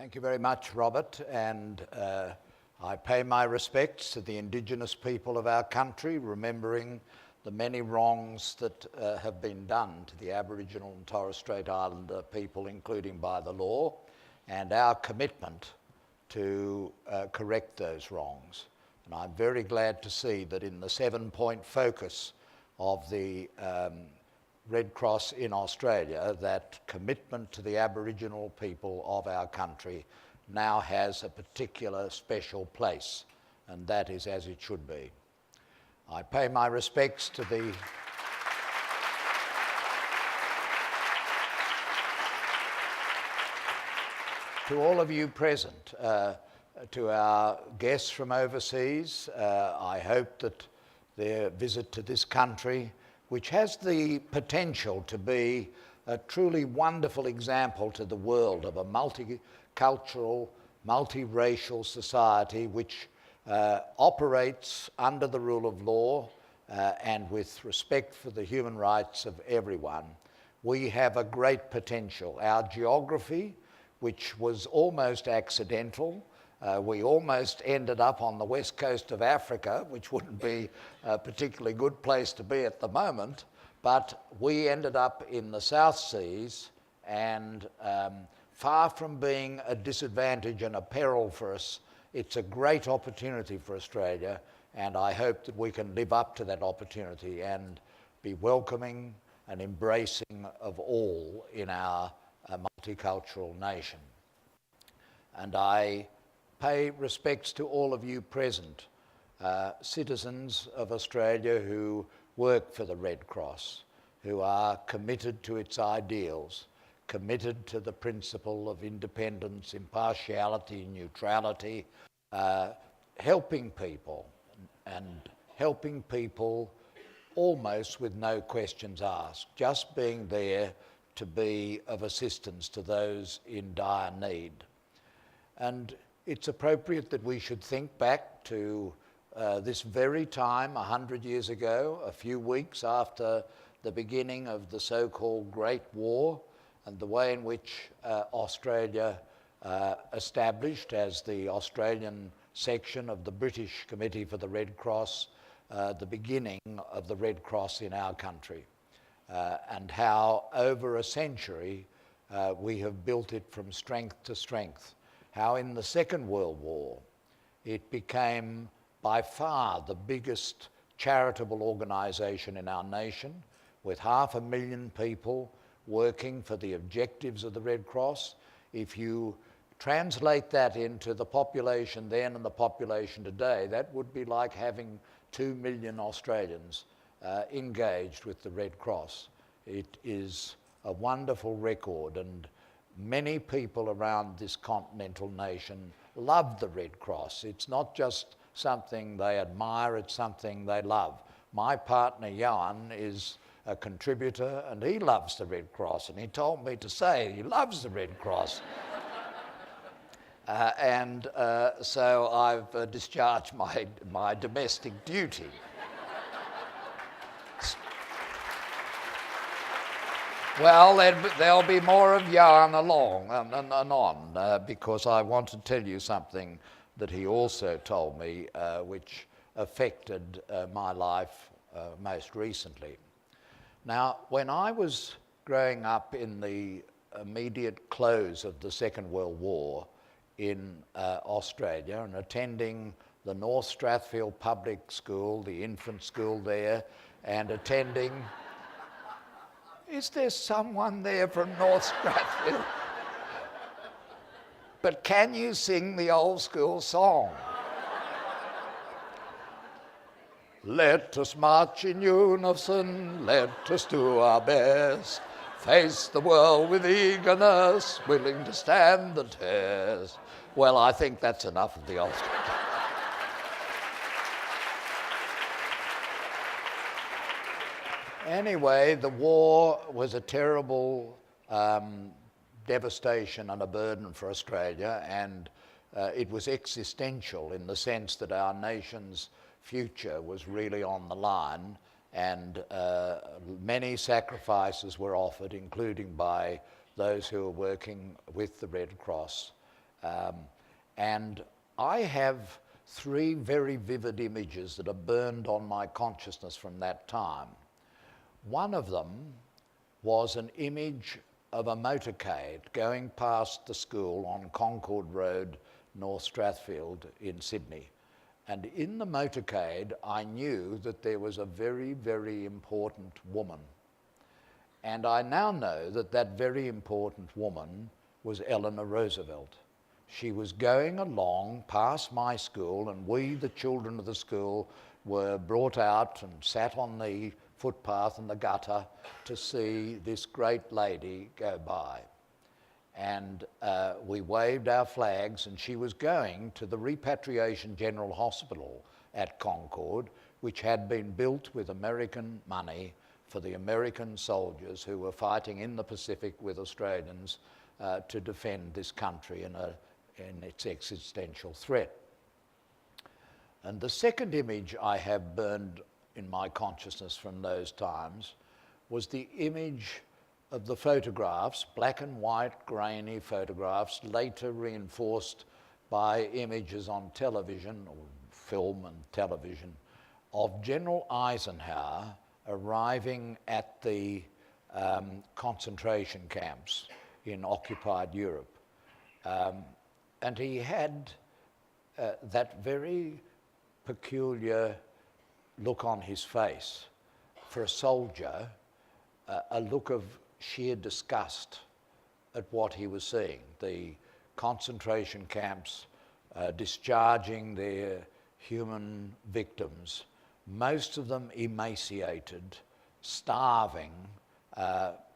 Thank you very much, Robert, and I pay my respects to the Indigenous people of our country, remembering the many wrongs that have been done to the Aboriginal and Torres Strait Islander people, including by the law, and our commitment to correct those wrongs. And I'm very glad to see that in the 7-point focus of the Red Cross in Australia, that commitment to the Aboriginal people of our country now has a particular special place, and that is as it should be. I pay my respects to all of you present, to our guests from overseas. I hope that their visit to this country, which has the potential to be a truly wonderful example to the world of a multicultural, multiracial society which operates under the rule of law and with respect for the human rights of everyone. We have a great potential. Our geography, which was almost accidental, we almost ended up on the west coast of Africa, which wouldn't be a particularly good place to be at the moment, but we ended up in the South Seas, and far from being a disadvantage and a peril for us, it's a great opportunity for Australia, and I hope that we can live up to that opportunity and be welcoming and embracing of all in our multicultural nation. And I pay respects to all of you present, citizens of Australia who work for the Red Cross, who are committed to its ideals, committed to the principle of independence, impartiality, neutrality, helping people almost with no questions asked, just being there to be of assistance to those in dire need. And it's appropriate that we should think back to this very time 100 years ago, a few weeks after the beginning of the so-called Great War, and the way in which Australia established as the Australian section of the British Committee for the Red Cross, the beginning of the Red Cross in our country, and how over a century we have built it from strength to strength. How in the Second World War it became by far the biggest charitable organisation in our nation, with 500,000 people working for the objectives of the Red Cross. If you translate that into the population then and the population today, that would be like having 2 million Australians engaged with the Red Cross. It is a wonderful record, and many people around this continental nation love the Red Cross. It's not just something they admire, it's something they love. My partner, Jan, is a contributor, and he loves the Red Cross, and he told me to say he loves the Red Cross. So I've discharged my domestic duty. Well, there'll be more of Jan along and on, because I want to tell you something that he also told me, which affected my life most recently. Now, when I was growing up in the immediate close of the Second World War in Australia and attending the North Strathfield Public School, the infant school there, and attending... Is there someone there from North Strathfield? But can you sing the old school song? Let us march in unison, let us do our best, face the world with eagerness, willing to stand the test. Well, I think that's enough of the old school. Anyway, the war was a terrible devastation and a burden for Australia, and it was existential in the sense that our nation's future was really on the line, and many sacrifices were offered, including by those who were working with the Red Cross. And I have three very vivid images that are burned on my consciousness from that time. One of them was an image of a motorcade going past the school on Concord Road, North Strathfield in Sydney. And in the motorcade, I knew that there was a very, very important woman. And I now know that that very important woman was Eleanor Roosevelt. She was going along past my school, and we, the children of the school, were brought out and sat on the footpath and the gutter to see this great lady go by. And we waved our flags, and she was going to the Repatriation General Hospital at Concord, which had been built with American money for the American soldiers who were fighting in the Pacific with Australians to defend this country in its existential threat. And the second image I have burned in my consciousness from those times was the image of the photographs, black and white, grainy photographs, later reinforced by images on television, or film and television, of General Eisenhower arriving at the concentration camps in occupied Europe. And he had that very peculiar look on his face, for a soldier, a look of sheer disgust at what he was seeing. The concentration camps discharging their human victims, most of them emaciated, starving,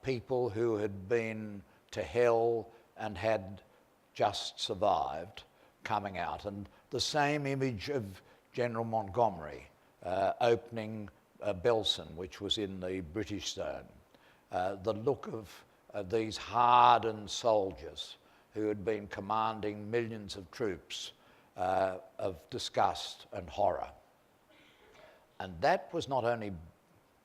people who had been to hell and had just survived coming out. And the same image of General Montgomery opening Belsen, which was in the British zone. The look of these hardened soldiers who had been commanding millions of troops, of disgust and horror. And that was not only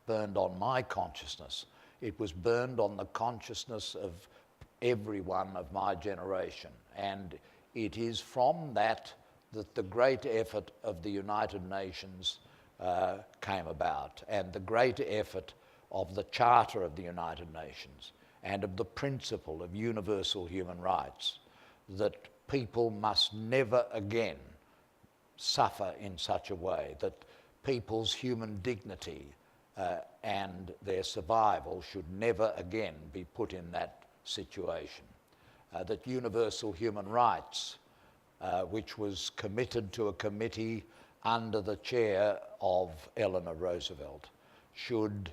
burned on my consciousness, it was burned on the consciousness of everyone of my generation. And it is from that that the great effort of the United Nations came about, and the great effort of the Charter of the United Nations and of the principle of universal human rights, that people must never again suffer in such a way, that people's human dignity and their survival should never again be put in that situation. That universal human rights, which was committed to a committee under the chair of Eleanor Roosevelt, should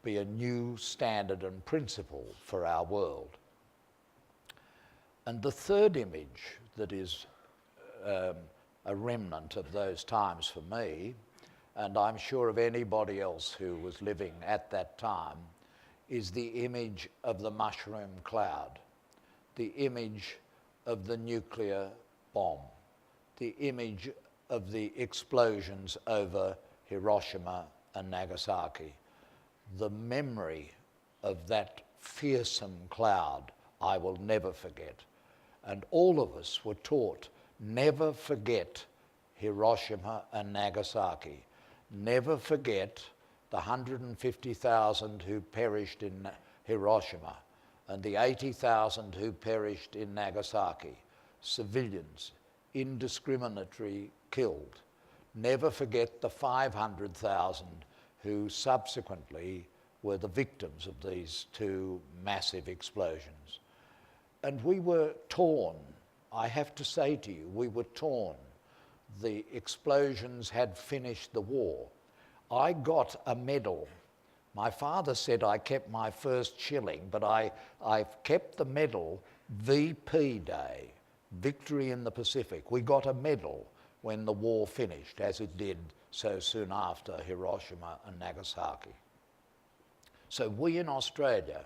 be a new standard and principle for our world. And the third image that is a remnant of those times for me, and I'm sure of anybody else who was living at that time, is the image of the mushroom cloud, the image of the nuclear bomb, the image of the explosions over Hiroshima and Nagasaki. The memory of that fearsome cloud I will never forget. And all of us were taught, never forget Hiroshima and Nagasaki. Never forget the 150,000 who perished in Hiroshima and the 80,000 who perished in Nagasaki. Civilians, indiscriminately killed. Never forget the 500,000 who subsequently were the victims of these two massive explosions. And we were torn. I have to say to you, we were torn. The explosions had finished the war. I got a medal. My father said I kept my first shilling, but I've kept the medal VP Day, Victory in the Pacific. We got a medal when the war finished, as it did so soon after Hiroshima and Nagasaki. So we in Australia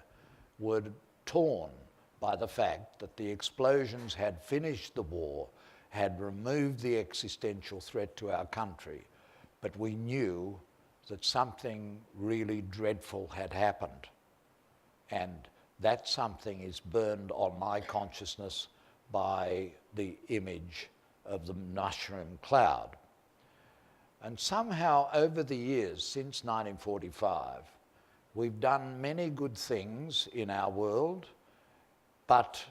were torn by the fact that the explosions had finished the war, had removed the existential threat to our country, but we knew that something really dreadful had happened. And that something is burned on my consciousness by the image of the mushroom cloud. And somehow over the years, since 1945, we've done many good things in our world, but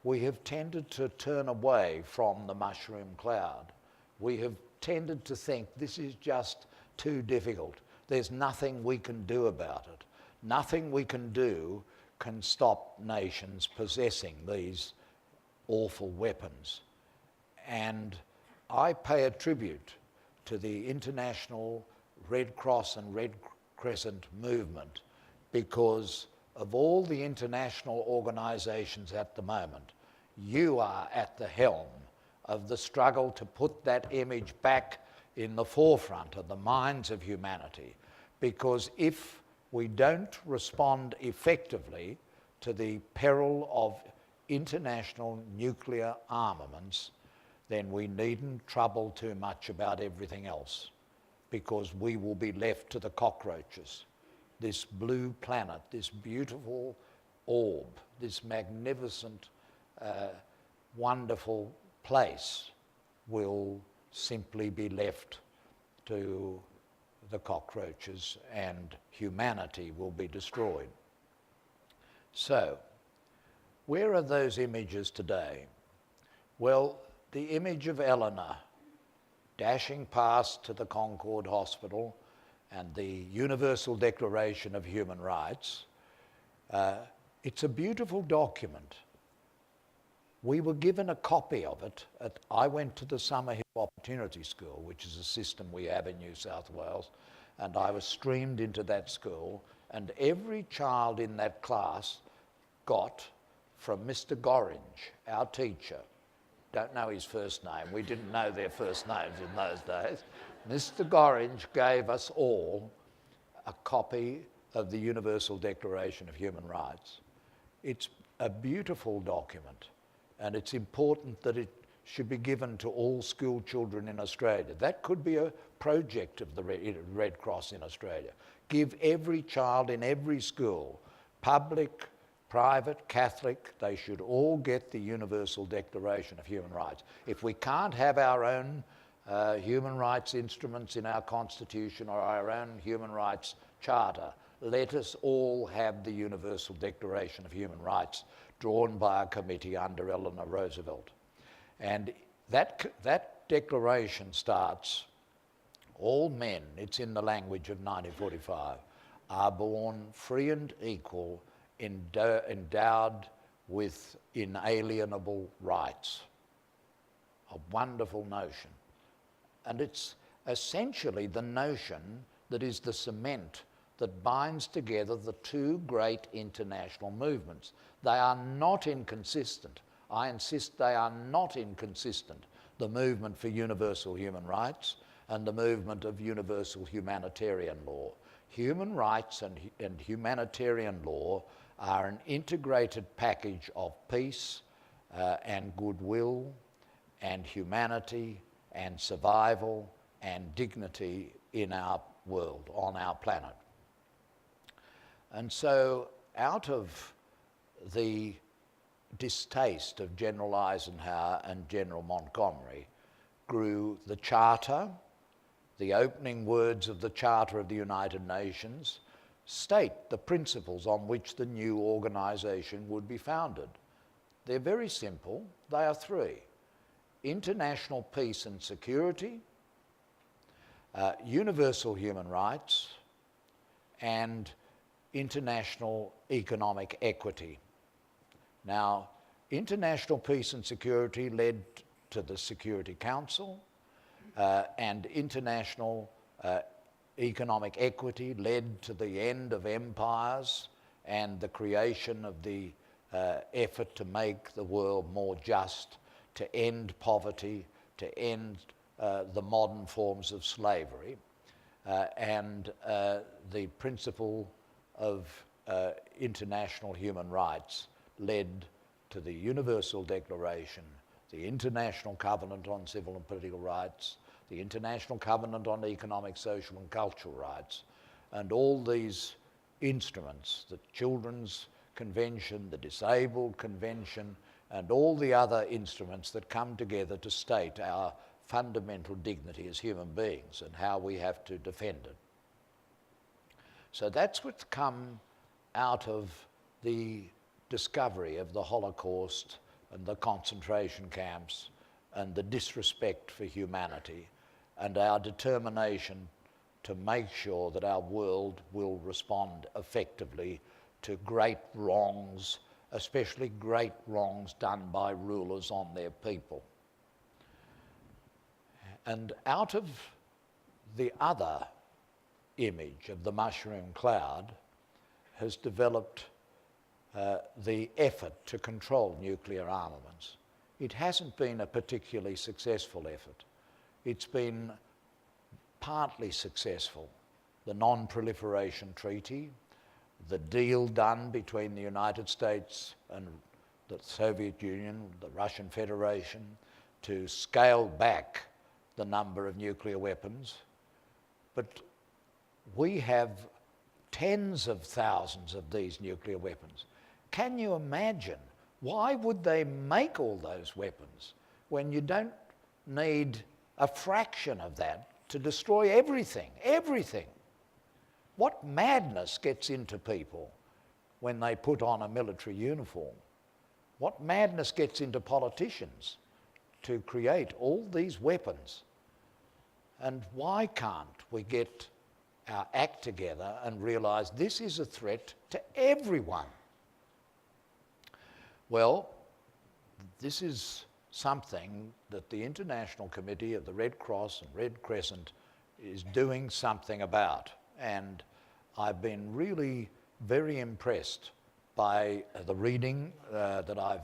we have tended to turn away from the mushroom cloud. We have tended to think this is just too difficult. There's nothing we can do about it. Nothing we can do can stop nations possessing these awful weapons. And I pay a tribute to the International Red Cross and Red Crescent movement, because of all the international organisations at the moment, you are at the helm of the struggle to put that image back in the forefront of the minds of humanity. Because if we don't respond effectively to the peril of international nuclear armaments, then we needn't trouble too much about everything else, because we will be left to the cockroaches. This blue planet, this beautiful orb, this magnificent, wonderful place will simply be left to the cockroaches, and humanity will be destroyed. So, where are those images today? Well, the image of Eleanor dashing past to the Concord Hospital and the Universal Declaration of Human Rights, it's a beautiful document. We were given a copy of it. I went to the Summerhill Opportunity School, which is a system we have in New South Wales, and I was streamed into that school, and every child in that class got from Mr. Gorringe, our teacher. Don't know his first name. We didn't know their first names in those days. Mr. Gorringe gave us all a copy of the Universal Declaration of Human Rights. It's a beautiful document, and it's important that it should be given to all school children in Australia. That could be a project of the Red Cross in Australia. Give every child in every school, public, private, Catholic, they should all get the Universal Declaration of Human Rights. If we can't have our own human rights instruments in our Constitution or our own human rights charter, let us all have the Universal Declaration of Human Rights drawn by a committee under Eleanor Roosevelt. And that declaration starts, all men, it's in the language of 1945, are born free and equal, endowed with inalienable rights. A wonderful notion. And it's essentially the notion that is the cement that binds together the two great international movements. They are not inconsistent. I insist they are not inconsistent. The movement for universal human rights and the movement of universal humanitarian law. Human rights and humanitarian law are an integrated package of peace and goodwill and humanity and survival and dignity in our world, on our planet. And so out of the distaste of General Eisenhower and General Montgomery grew the Charter. The opening words of the Charter of the United Nations state the principles on which the new organisation would be founded. They're very simple. They are three: international peace and security, universal human rights, and international economic equity. Now, international peace and security led to the Security Council, and international economic equity led to the end of empires and the creation of the effort to make the world more just, to end poverty, to end the modern forms of slavery, and the principle of international human rights led to the Universal Declaration, the International Covenant on Civil and Political Rights, the International Covenant on Economic, Social and Cultural Rights, and all these instruments, the Children's Convention, the Disabled Convention, and all the other instruments that come together to state our fundamental dignity as human beings and how we have to defend it. So that's what's come out of the discovery of the Holocaust and the concentration camps and the disrespect for humanity and our determination to make sure that our world will respond effectively to great wrongs, especially great wrongs done by rulers on their people. And out of the other image of the mushroom cloud has developed the effort to control nuclear armaments. It hasn't been a particularly successful effort. It's been partly successful. The Non-Proliferation Treaty, the deal done between the United States and the Soviet Union, the Russian Federation, to scale back the number of nuclear weapons. But we have tens of thousands of these nuclear weapons. Can you imagine? Why would they make all those weapons when you don't need a fraction of that to destroy everything? Everything. What madness gets into people when they put on a military uniform? What madness gets into politicians to create all these weapons? And why can't we get our act together and realise this is a threat to everyone? Well, this is something that the International Committee of the Red Cross and Red Crescent is doing something about. And I've been really very impressed by the reading that I've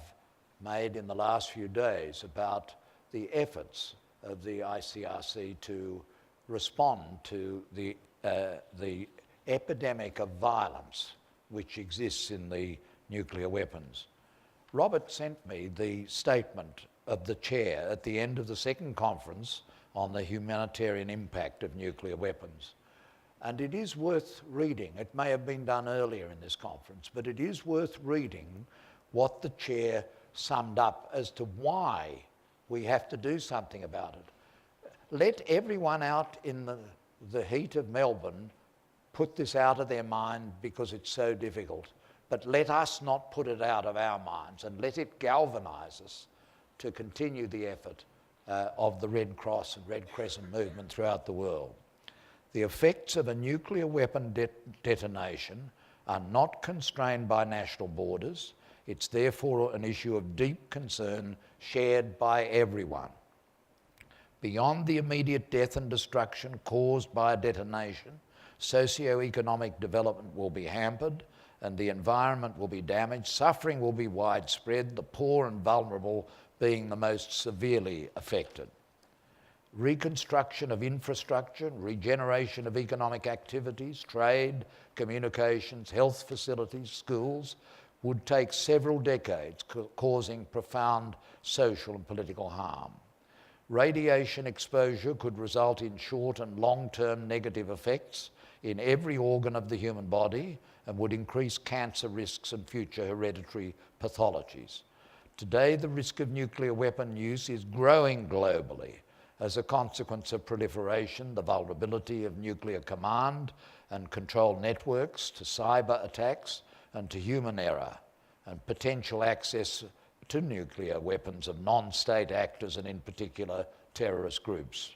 made in the last few days about the efforts of the ICRC to respond to the epidemic of violence which exists in the nuclear weapons. Robert sent me the statement of the chair at the end of the second conference on the humanitarian impact of nuclear weapons. And it is worth reading. It may have been done earlier in this conference, but it is worth reading what the chair summed up as to why we have to do something about it. Let everyone out in the heat of Melbourne put this out of their mind because it's so difficult. But let us not put it out of our minds, and let it galvanise us to continue the effort of the Red Cross and Red Crescent movement throughout the world. The effects of a nuclear weapon detonation are not constrained by national borders. It's therefore an issue of deep concern shared by everyone. Beyond the immediate death and destruction caused by a detonation, socio-economic development will be hampered, and the environment will be damaged, suffering will be widespread, the poor and vulnerable being the most severely affected. Reconstruction of infrastructure, regeneration of economic activities, trade, communications, health facilities, schools, would take several decades, causing profound social and political harm. Radiation exposure could result in short and long-term negative effects in every organ of the human body, and would increase cancer risks and future hereditary pathologies. Today, the risk of nuclear weapon use is growing globally as a consequence of proliferation, the vulnerability of nuclear command and control networks to cyber attacks and to human error, and potential access to nuclear weapons of non-state actors and in particular terrorist groups.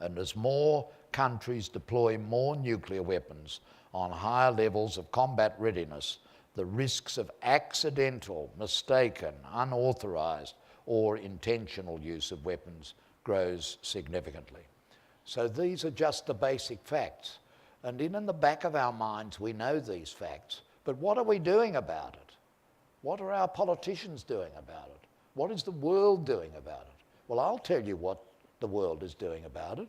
And as more countries deploy more nuclear weapons on higher levels of combat readiness, the risks of accidental, mistaken, unauthorised or intentional use of weapons grows significantly. So these are just the basic facts. And in the back of our minds we know these facts, but what are we doing about it? What are our politicians doing about it? What is the world doing about it? Well, I'll tell you what the world is doing about it.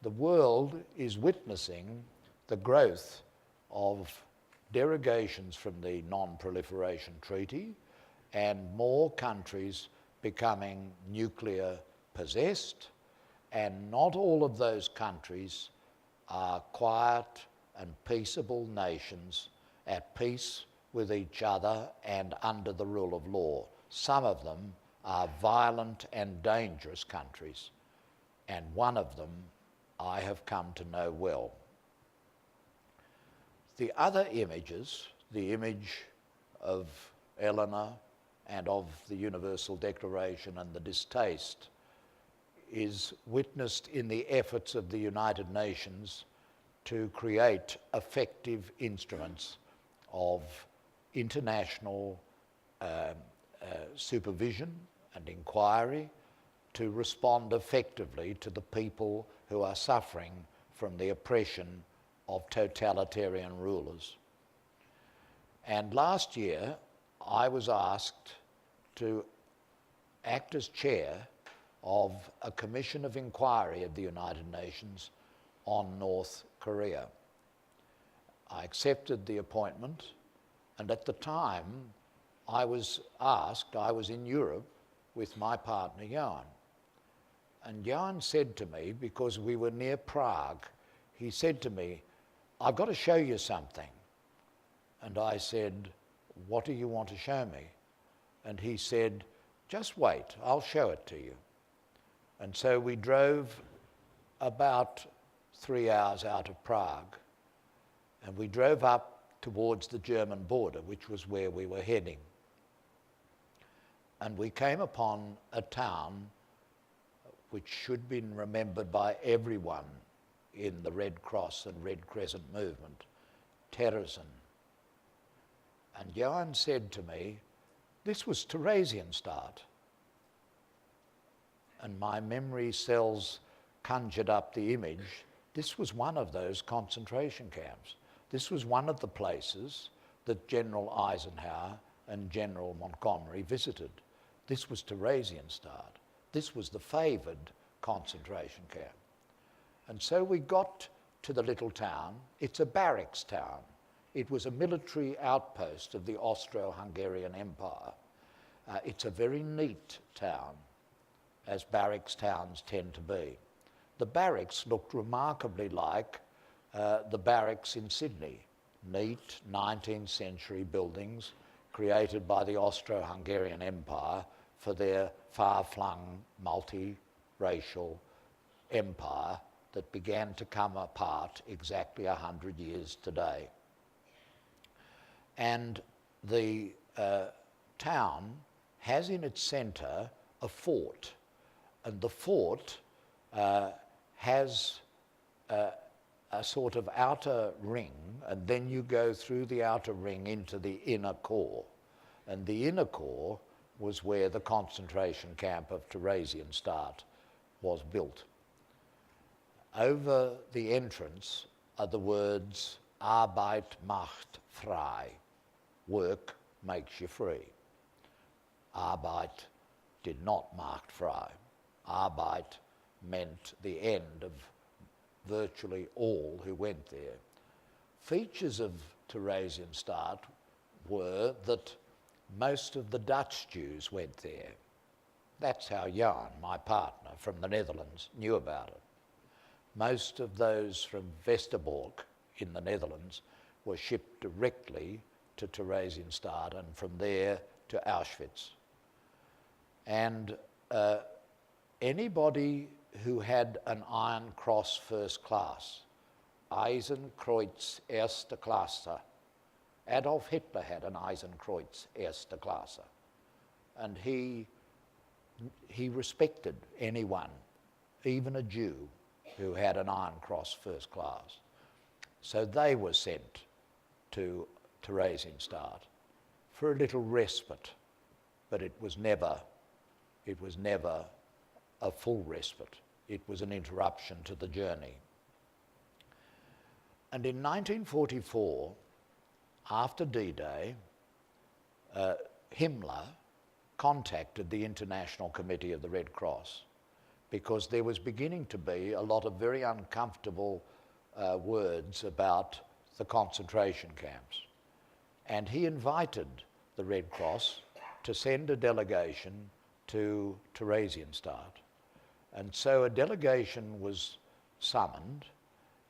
The world is witnessing the growth of derogations from the Non-Proliferation Treaty and more countries becoming nuclear possessed, and not all of those countries are quiet and peaceable nations at peace with each other and under the rule of law. Some of them are violent and dangerous countries, and one of them I have come to know well. The other images, the image of Eleanor and of the Universal Declaration and the distaste, is witnessed in the efforts of the United Nations to create effective instruments of international supervision and inquiry to respond effectively to the people who are suffering from the oppression of totalitarian rulers. And last year, I was asked to act as chair of a commission of inquiry of the United Nations on North Korea. I accepted the appointment, and at the time I was asked, I was in Europe with my partner Jan. And Jan said to me, because we were near Prague, he said to me, "I've got to show you something." And I said, "What do you want to show me?" And he said, "Just wait, I'll show it to you." And so we drove about 3 hours out of Prague, and we drove up towards the German border, which was where we were heading. And we came upon a town which should be remembered by everyone in the Red Cross and Red Crescent movement, Terezin. And Johan said to me, "This was Theresienstadt." And my memory cells conjured up the image. This was one of those concentration camps. This was one of the places that General Eisenhower and General Montgomery visited. This was Theresienstadt. This was the favoured concentration camp. And so we got to the little town. It's a barracks town. It was a military outpost of the Austro-Hungarian Empire. It's a very neat town, as barracks towns tend to be. The barracks looked remarkably like the barracks in Sydney, neat 19th century buildings created by the Austro-Hungarian Empire for their far-flung multi-racial empire that began to come apart exactly 100 years today. And the town has in its centre a fort, and the fort has a sort of outer ring, and then you go through the outer ring into the inner core. And the inner core was where the concentration camp of Theresienstadt was built. Over the entrance are the words "Arbeit macht frei," work makes you free. Arbeit did not macht frei. Arbeit meant the end of virtually all who went there. Features of Theresienstadt were that most of the Dutch Jews went there. That's how Jan, my partner from the Netherlands, knew about it. Most of those from Westerbork in the Netherlands were shipped directly to Theresienstadt and from there to Auschwitz. And anybody who had an Iron Cross First Class, Eisenkreuz Erste Klasse, Adolf Hitler had an Eisenkreuz Erste Klasse, and he respected anyone, even a Jew, who had an Iron Cross First Class. So they were sent to Theresienstadt for a little respite, but it was never a full respite. It was an interruption to the journey. And in 1944, after D-Day, Himmler contacted the International Committee of the Red Cross because there was beginning to be a lot of very uncomfortable words about the concentration camps. And he invited the Red Cross to send a delegation to Theresienstadt. And so a delegation was summoned.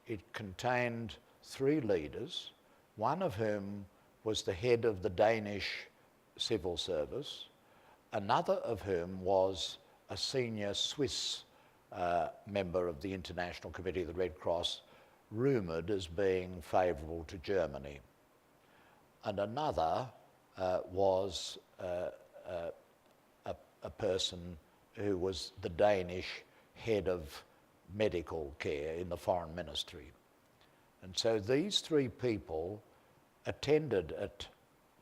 It contained 3 leaders, one of whom was the head of the Danish civil service, another of whom was a senior Swiss member of the International Committee of the Red Cross, rumoured as being favourable to Germany. And another was a person who was the Danish head of medical care in the foreign ministry. And so these three people attended at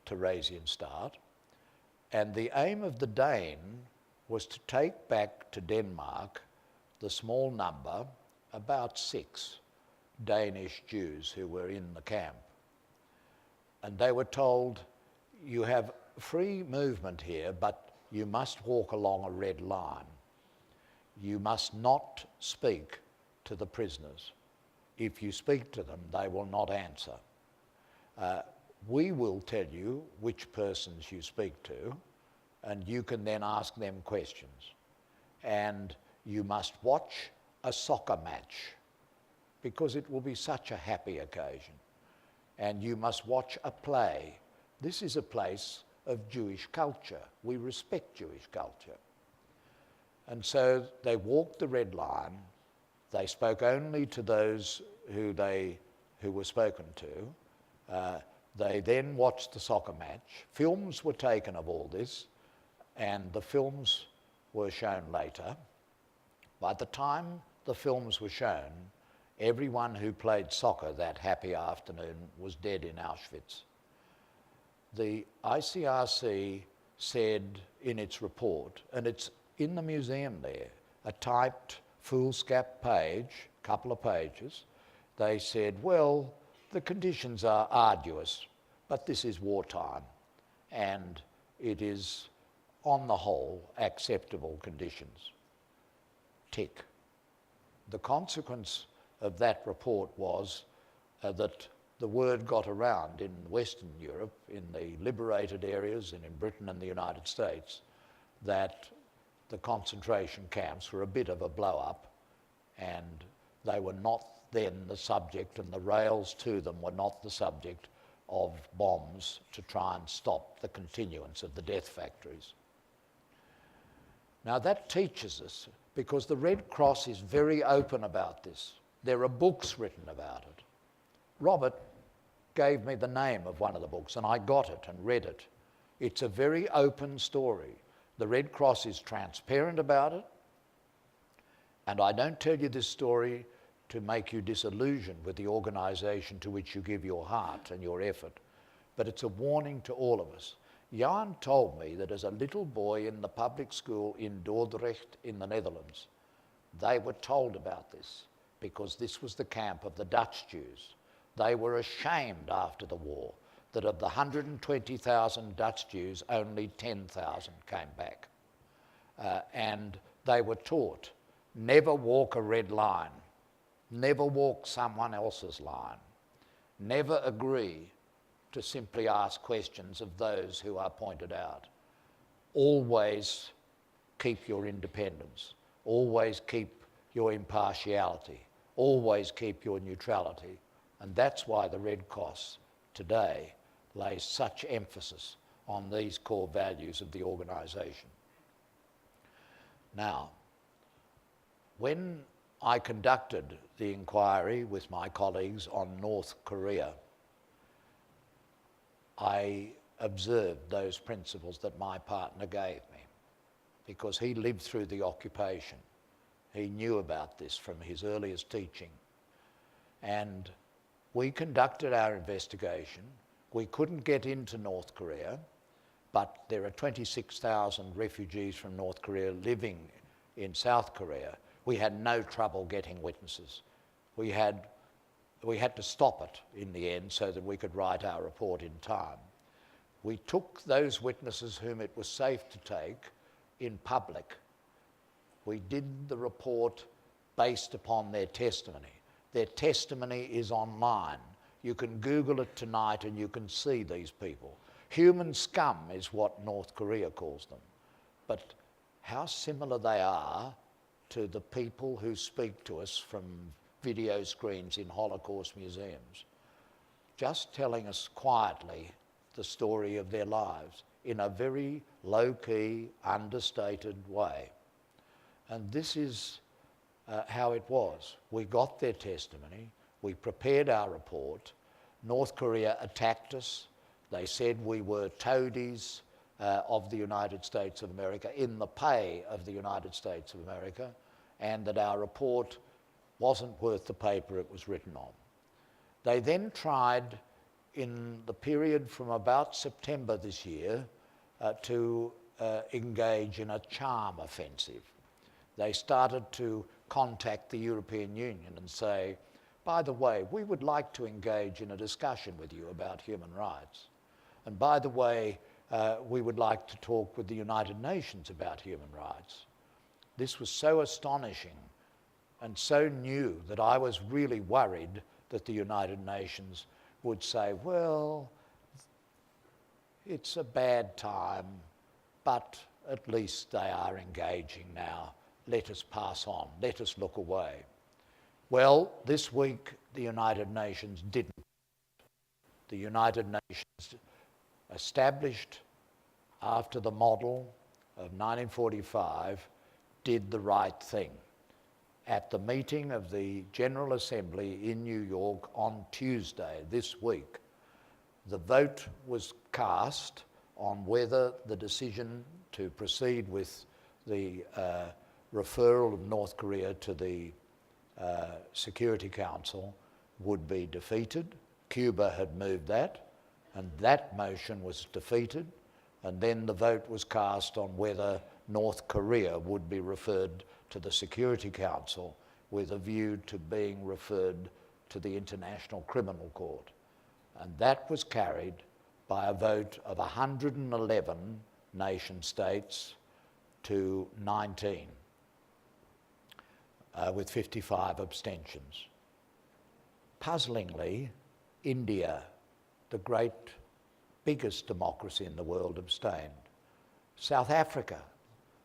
Theresienstadt, and the aim of the Dane was to take back to Denmark the small number, about 6 Danish Jews who were in the camp. And they were told, you have free movement here, but you must walk along a red line. You must not speak to the prisoners. If you speak to them, they will not answer. We will tell you which persons you speak to, and you can then ask them questions. And you must watch a soccer match, because it will be such a happy occasion. And you must watch a play. This is a place of Jewish culture. We respect Jewish culture. And so they walked the red line. They spoke only to those who were spoken to. They then watched the soccer match. Films were taken of all this, and the films were shown later. By the time the films were shown, everyone who played soccer that happy afternoon was dead in Auschwitz. The ICRC said in its report, and it's in the museum there, a typed foolscap page, couple of pages, they said, well, the conditions are arduous, but this is wartime, and it is, on the whole, acceptable conditions. Tick. The consequence of that report was that the word got around in Western Europe, in the liberated areas and in Britain and the United States, that the concentration camps were a bit of a blow-up, and they were not then the subject, and the rails to them were not the subject of bombs to try and stop the continuance of the death factories. Now that teaches us, because the Red Cross is very open about this. There are books written about it. Robert gave me the name of one of the books, and I got it and read it. It's a very open story. The Red Cross is transparent about it, and I don't tell you this story to make you disillusioned with the organisation to which you give your heart and your effort, but it's a warning to all of us. Jan told me that as a little boy in the public school in Dordrecht in the Netherlands, they were told about this because this was the camp of the Dutch Jews. They were ashamed after the war that of the 120,000 Dutch Jews, only 10,000 came back. And they were taught, never walk a red line, never walk someone else's line, never agree to simply ask questions of those who are pointed out. Always keep your independence, always keep your impartiality, always keep your neutrality. And that's why the Red Cross today lays such emphasis on these core values of the organisation. Now, when I conducted the inquiry with my colleagues on North Korea, I observed those principles that my partner gave me, because he lived through the occupation. He knew about this from his earliest teaching. And we conducted our investigation. We couldn't get into North Korea, but there are 26,000 refugees from North Korea living in South Korea. We had no trouble getting witnesses. We had to stop it in the end so that we could write our report in time. We took those witnesses whom it was safe to take in public. We did the report based upon their testimony. Their testimony is online. You can Google it tonight and you can see these people. Human scum is what North Korea calls them. But how similar they are to the people who speak to us from video screens in Holocaust museums. Just telling us quietly the story of their lives in a very low-key, understated way. And this is how it was. We got their testimony, we prepared our report, North Korea attacked us, they said we were toadies of the United States of America, in the pay of the United States of America, and that our report wasn't worth the paper it was written on. They then tried, in the period from about September this year, to engage in a charm offensive. They started to contact the European Union and say, by the way, we would like to engage in a discussion with you about human rights. And by the way, we would like to talk with the United Nations about human rights. This was so astonishing and so new that I was really worried that the United Nations would say, well, it's a bad time, but at least they are engaging now. Let us pass on, let us look away. Well, this week the United Nations didn't. The United Nations, established after the model of 1945, did the right thing. At the meeting of the General Assembly in New York on Tuesday this week, the vote was cast on whether the decision to proceed with the referral of North Korea to the Security Council would be defeated. Cuba had moved that, and that motion was defeated, and then the vote was cast on whether North Korea would be referred to the Security Council with a view to being referred to the International Criminal Court. And that was carried by a vote of 111 nation states to 19, with 55 abstentions. Puzzlingly, India, the biggest democracy in the world, abstained. South Africa,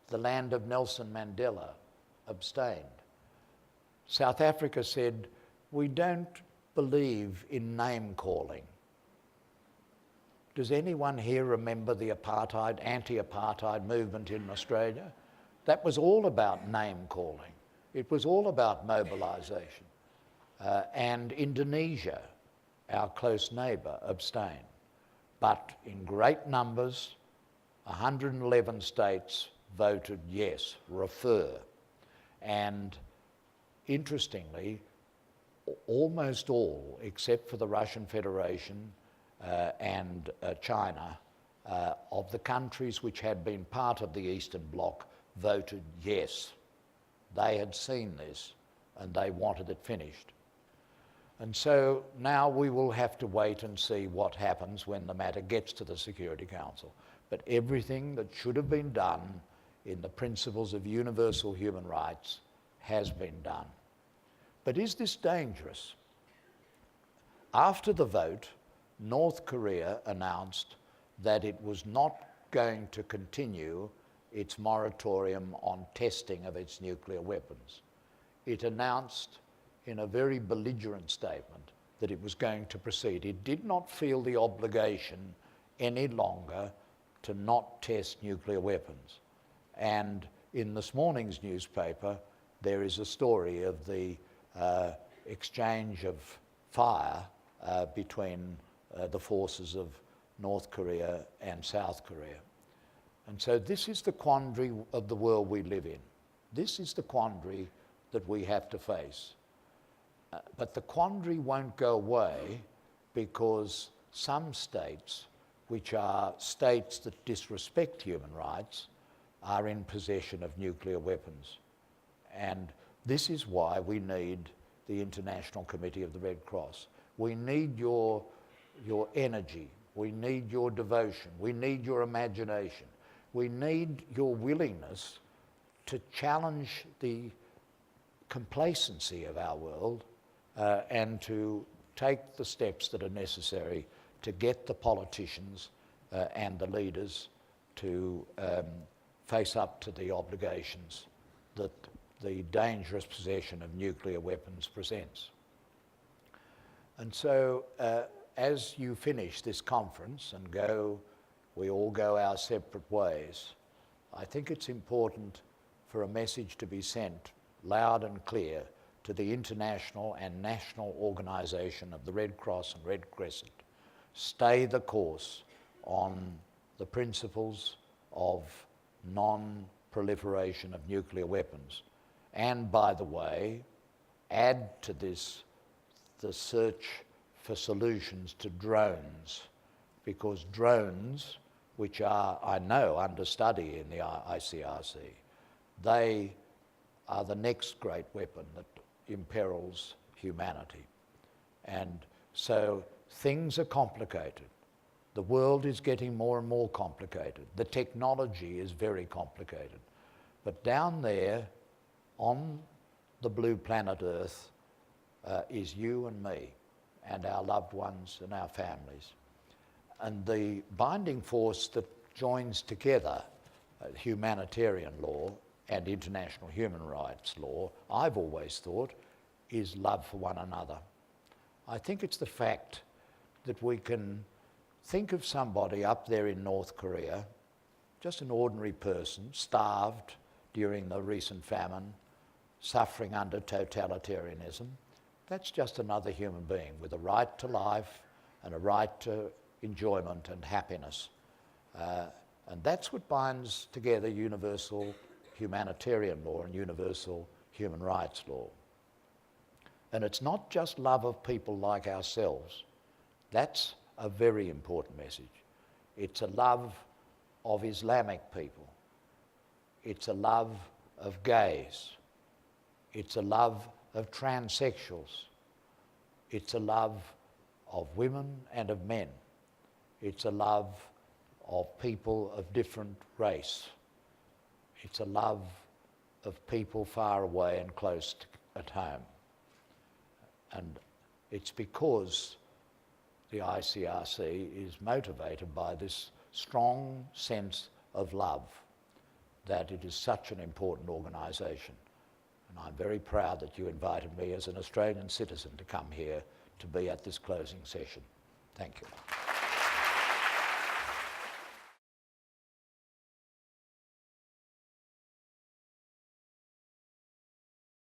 the land of Nelson Mandela, abstained. South Africa said, we don't believe in name-calling. Does anyone here remember the anti-apartheid movement in Australia? That was all about name-calling. It was all about mobilisation. And Indonesia, our close neighbour, abstained. But in great numbers, 111 states voted yes, refer. And interestingly, almost all, except for the Russian Federation and China, of the countries which had been part of the Eastern Bloc, voted yes. They had seen this and they wanted it finished. And so now we will have to wait and see what happens when the matter gets to the Security Council. But everything that should have been done in the principles of universal human rights has been done. But is this dangerous? After the vote, North Korea announced that it was not going to continue its moratorium on testing of its nuclear weapons. It announced in a very belligerent statement that it was going to proceed. It did not feel the obligation any longer to not test nuclear weapons. And in this morning's newspaper, there is a story of the exchange of fire between the forces of North Korea and South Korea. And so this is the quandary of the world we live in. This is the quandary that we have to face. But the quandary won't go away because some states, which are states that disrespect human rights, are in possession of nuclear weapons. And this is why we need the International Committee of the Red Cross. We need your energy. We need your devotion. We need your imagination. We need your willingness to challenge the complacency of our world and to take the steps that are necessary to get the politicians and the leaders to face up to the obligations that the dangerous possession of nuclear weapons presents. And so as you finish this conference and we all go our separate ways, I think it's important for a message to be sent loud and clear to the international and national organisation of the Red Cross and Red Crescent. Stay the course on the principles of non-proliferation of nuclear weapons. And by the way, add to this the search for solutions to drones, because drones, which are, I know, under study in the ICRC, they are the next great weapon that imperils humanity. And so things are complicated. The world is getting more and more complicated. The technology is very complicated. But down there on the blue planet Earth is you and me and our loved ones and our families. And the binding force that joins together humanitarian law and international human rights law, I've always thought, is love for one another. I think it's the fact that we can think of somebody up there in North Korea, just an ordinary person, starved during the recent famine, suffering under totalitarianism. That's just another human being with a right to life and a right to enjoyment and happiness. And that's what binds together universal humanitarian law and universal human rights law. And it's not just love of people like ourselves. That's a very important message. It's a love of Islamic people. It's a love of gays. It's a love of transsexuals. It's a love of women and of men. It's a love of people of different race. It's a love of people far away and close at home. And it's because the ICRC is motivated by this strong sense of love that it is such an important organisation. And I'm very proud that you invited me as an Australian citizen to come here to be at this closing session. Thank you.